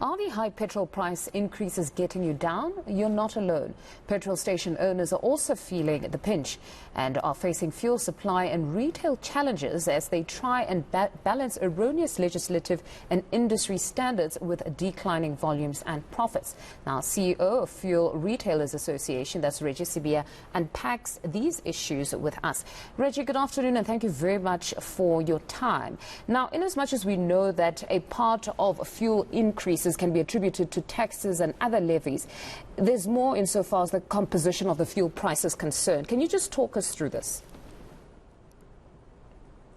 Are the high petrol price increases getting you down? You're not alone. Petrol station owners are also feeling the pinch and are facing fuel supply and retail challenges as they try and balance erroneous legislative and industry standards with declining volumes and profits. Now, CEO of Fuel Retailers Association, that's Reggie Sibiya, unpacks these issues with us. Reggie, good afternoon and thank you very much for your time. Now, in as much as we know that a part of fuel increases can be attributed to taxes and other levies, there's more insofar as the composition of the fuel price is concerned. Can you just talk us through this?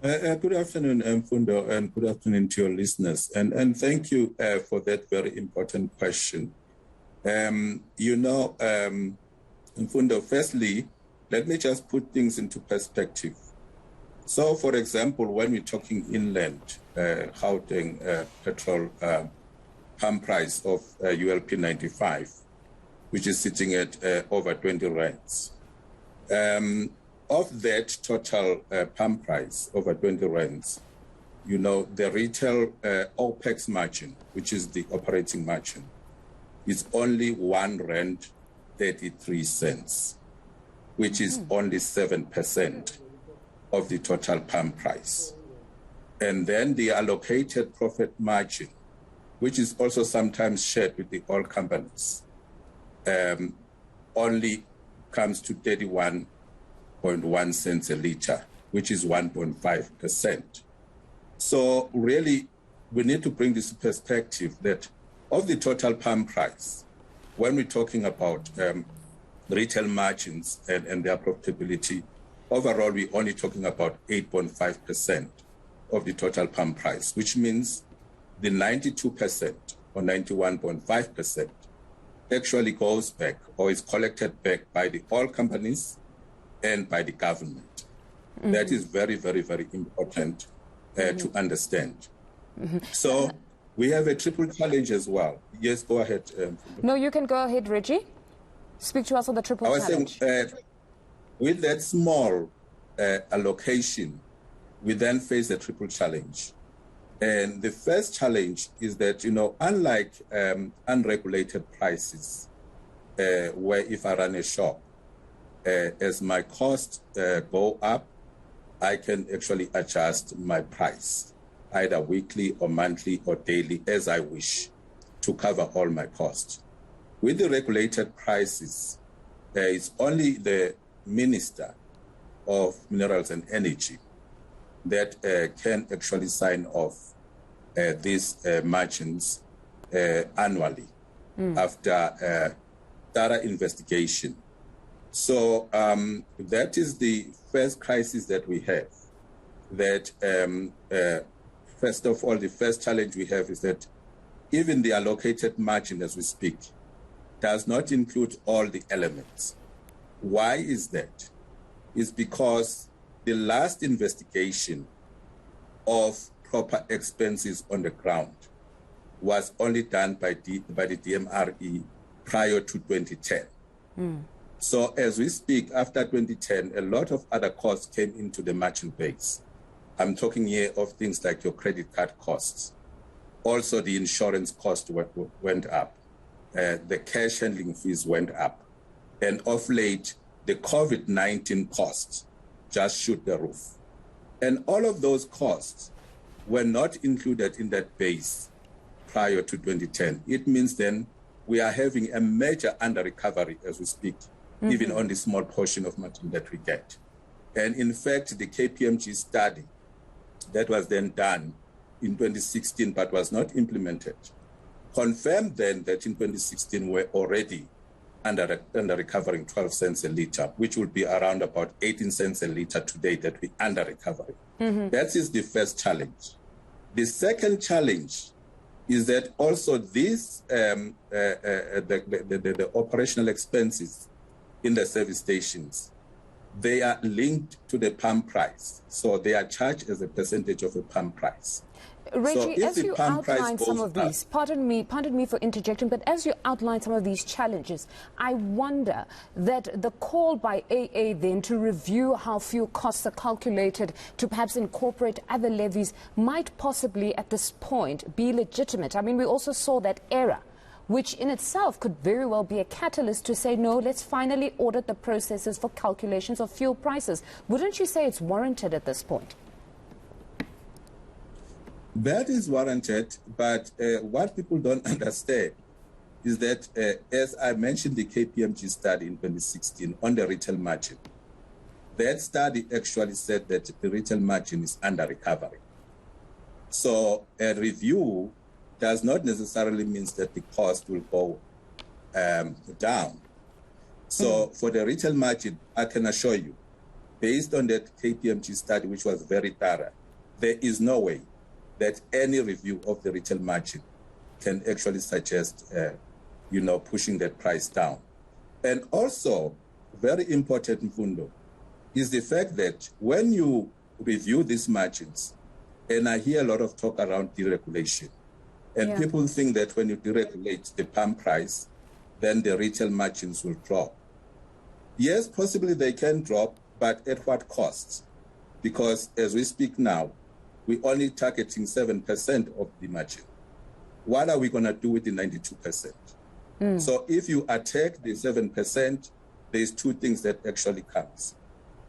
Good afternoon, Mfundo, and good afternoon to your listeners. And thank you for that very important question. Mfundo, firstly, let me just put things into perspective. So, for example, when we're talking inland, Gauteng petrol pump price of ULP 95, which is sitting at over 20 rands. Of that total pump price, over 20 rands, the retail OPEX margin, which is the operating margin, is only 1 rand 33 cents, which is only 7% of the total pump price. And then the allocated profit margin, which is also sometimes shared with the oil companies, only comes to 31.1 cents a litre, which is 1.5%. So really, we need to bring this perspective that of the total pump price, when we're talking about retail margins and their profitability, overall, we're only talking about 8.5% of the total pump price, which means the 92% or 91.5% actually goes back or is collected back by the oil companies and by the government. Mm-hmm. That is very, very, very important to understand. Mm-hmm. So we have a triple challenge as well. Yes, go ahead. No, you can go ahead, Reggie. Speak to us on the triple challenge. With that small allocation, we then face a triple challenge. And the first challenge is that, unlike unregulated prices, where if I run a shop, as my costs go up, I can actually adjust my price, either weekly or monthly or daily, as I wish, to cover all my costs. With the regulated prices, it's only the Minister of Minerals and Energy that can actually sign off these margins annually after thorough investigation. So that is the first crisis that we have. That first of all, the first challenge we have is that even the allocated margin as we speak does not include all the elements. Why is that? It's because the last investigation of proper expenses on the ground was only done by the DMRE prior to 2010. So as we speak, after 2010, a lot of other costs came into the merchant base. I'm talking here of things like your credit card costs. Also, the insurance cost went up. The cash handling fees went up. And of late, the COVID-19 costs just shoot the roof. And all of those costs were not included in that base prior to 2010. It means then we are having a major under-recovery as we speak, even on the small portion of margin that we get. And in fact, the KPMG study that was then done in 2016 but was not implemented confirmed then that in 2016 we're already under recovering 12 cents a litre, which will be around about 18 cents a litre today that we under recovery. That is the first challenge. The second challenge is that also these the operational expenses in the service stations, they are linked to the pump price. So they are charged as a percentage of the pump price. Reggie, so as you outline some of these, pardon me for interjecting, but as you outline some of these challenges, I wonder that the call by AA then to review how fuel costs are calculated, to perhaps incorporate other levies, might possibly at this point be legitimate. I mean, we also saw that error, which in itself could very well be a catalyst to say, no, let's finally audit the processes for calculations of fuel prices. Wouldn't you say it's warranted at this point? That is warranted, but what people don't understand is that, as I mentioned, the KPMG study in 2016 on the retail margin, that study actually said that the retail margin is under recovery. So a review does not necessarily mean that the cost will go down. So for the retail margin, I can assure you, based on that KPMG study, which was very thorough, there is no way that any review of the retail margin can actually suggest, pushing that price down. And also, very important, Mfundo, is the fact that when you review these margins, and I hear a lot of talk around deregulation, and people think that when you deregulate the pump price, then the retail margins will drop. Yes, possibly they can drop, but at what cost? Because as we speak now, we're only targeting 7% of the margin. What are we going to do with the 92%? So if you attack the 7%, there's two things that actually comes.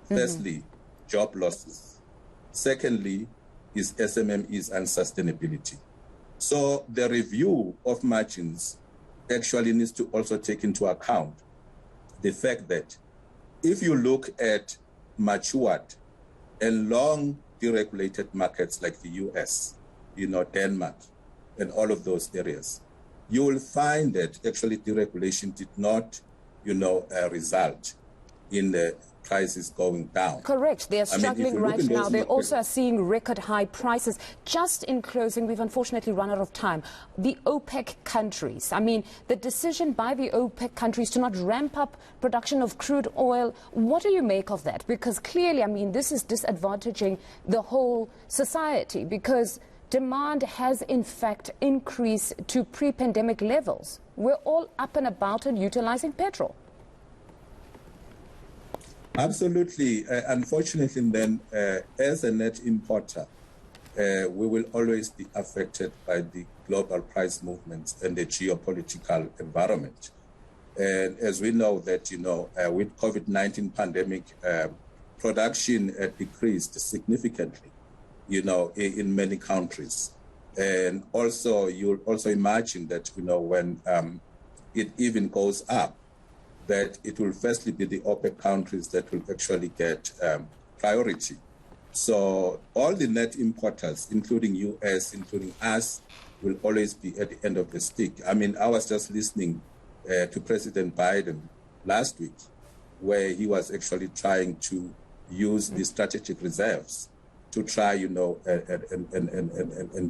Firstly, job losses. Secondly, is SMMEs and sustainability. So the review of margins actually needs to also take into account the fact that if you look at matured and long deregulated markets like the US, Denmark, and all of those areas, you will find that actually deregulation did not, result in the prices going down. Correct. They are struggling right now. They also are seeing record high prices. Just in closing, we've unfortunately run out of time. The OPEC countries, the decision by the OPEC countries to not ramp up production of crude oil, what do you make of that? Because clearly, this is disadvantaging the whole society, because demand has in fact increased to pre-pandemic levels. We're all up and about and utilizing petrol. Absolutely. Unfortunately, then, as a net importer, we will always be affected by the global price movements and the geopolitical environment. And as we know that, with COVID-19 pandemic, production decreased significantly, in many countries. And also, you'll also imagine that, when it even goes up, that it will firstly be the OPEC countries that will actually get priority. So all the net importers, including US, including us, will always be at the end of the stick. I was just listening to President Biden last week, where he was actually trying to use the strategic reserves to try, and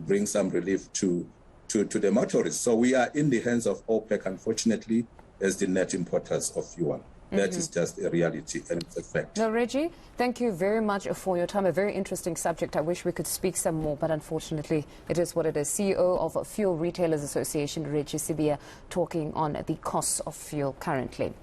bring some relief to the motorists. So we are in the hands of OPEC, unfortunately, as the net importers of fuel. That is just a reality and it's a fact. No, Reggie, thank you very much for your time. A very interesting subject. I wish we could speak some more, but unfortunately, it is what it is. CEO of Fuel Retailers Association, Reggie Sibiya, talking on the costs of fuel currently.